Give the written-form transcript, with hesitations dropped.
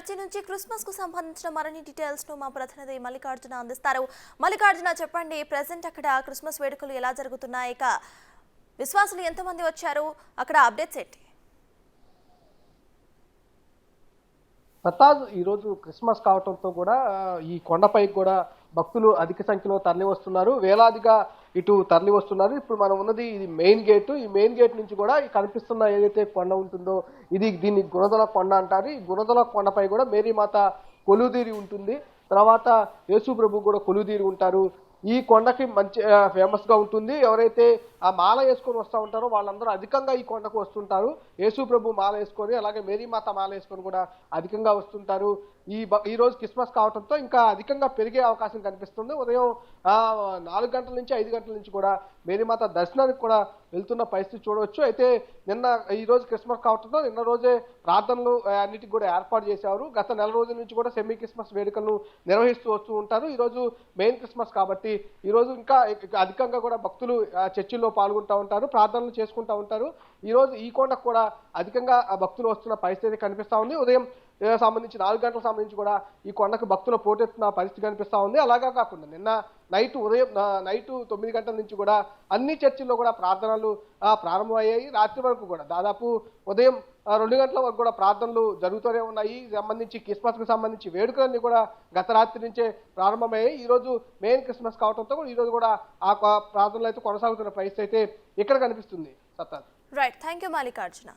Church నుంచి Christmas కు సంబంధించిన మరిన్ని డీటెయిల్స్ ను మా ప్రతినిధి మల్లికార్జున అందిస్తారు. మల్లికార్జున, చెప్పండి, ప్రెజెంట్ అక్కడ క్రిస్మస్ వేడుకలు ఎలా జరుగుతున్నాయి, ఇక విశ్వాసులు ఎంతమంది వచ్చారు, అక్కడ అప్డేట్స్ ఏంటి? ప్రతాజ్, ఈరోజు క్రిస్మస్ కావడంతో కూడా ఈ కొండపైకి కూడా భక్తులు అధిక సంఖ్యలో తరలి వస్తున్నారు. వేలాదిగా ఇటు తరలి వస్తున్నారు. ఇప్పుడు మనం ఉన్నది ఇది మెయిన్ గేట్. ఈ మెయిన్ గేట్ నుంచి కూడా ఈ కనిపిస్తున్న ఏదైతే కొండ ఉంటుందో దీన్ని గుణదల కొండ అంటారు. ఈ గుణదల కొండపై కూడా మేరీమాత కొలువుదీరి ఉంటుంది. తర్వాత యేసు ప్రభు కూడా కొలువుదీరి ఉంటారు. ఈ కొండకి మంచి ఫేమస్ గా ఉంటుంది. ఎవరైతే ఆ మాల వేసుకొని వస్తూ ఉంటారో వాళ్ళందరూ అధికంగా ఈ కొండకు వస్తుంటారు. యేసు ప్రభు మాల వేసుకొని, అలాగే మేరీమాత మాల వేసుకొని కూడా అధికంగా వస్తుంటారు. ఈ రోజు క్రిస్మస్ కావడంతో ఇంకా అధికంగా పెరిగే అవకాశం కనిపిస్తుంది. ఉదయం 4 గంటల నుంచి 5 గంటల నుంచి కూడా మేరీమాత దర్శనానికి కూడా వెళ్తున్న పరిస్థితి చూడవచ్చు. అయితే ఈ రోజు క్రిస్మస్ కావడంతో నిన్న రోజే ప్రార్థనలు అన్నిటికి కూడా ఏర్పాటు చేశారు. గత నెల రోజుల నుంచి కూడా సెమీ క్రిస్మస్ వేడుకలను నిర్వహిస్తూ వస్తూ ఉంటారు. ఈ రోజు మెయిన్ క్రిస్మస్ కాబట్టి ఈ రోజు ఇంకా అధికంగా కూడా భక్తులు చర్చిల్లో పాల్గొంటూ ఉంటారు, ప్రార్థనలు చేసుకుంటూ ఉంటారు. ఈ రోజు ఈ కొండకు కూడా అధికంగా భక్తులు వస్తున్న పరిస్థితి కనిపిస్తా ఉంది. ఉదయం సంబంధించి 4 గంటలకు సంబంధించి కూడా ఈ కొండకు భక్తులు పోటెత్తున్న పరిస్థితి కనిపిస్తా ఉంది. అలాగా కాకుండా నిన్న ఉదయం నైట్ 9 గంటల నుంచి కూడా అన్ని చర్చిల్లో కూడా ప్రార్థనలు ప్రారంభమయ్యాయి. రాత్రి వరకు కూడా దాదాపు ఉదయం 2 గంటల వరకు కూడా ప్రార్థనలు జరుగుతూనే ఉన్నాయి. సంబంధించి క్రిస్మస్ కు సంబంధించి వేడుకలన్నీ కూడా గత రాత్రి నుంచే ప్రారంభమయ్యాయి. ఈ రోజు మెయిన్ క్రిస్మస్ కావడంతో కూడా ఈ రోజు కూడా ఆ ప్రార్థనలు అయితే కొనసాగుతున్న పరిస్థితి అయితే ఇక్కడ కనిపిస్తుంది. సత్తా. Right, thank you Mallikarjuna.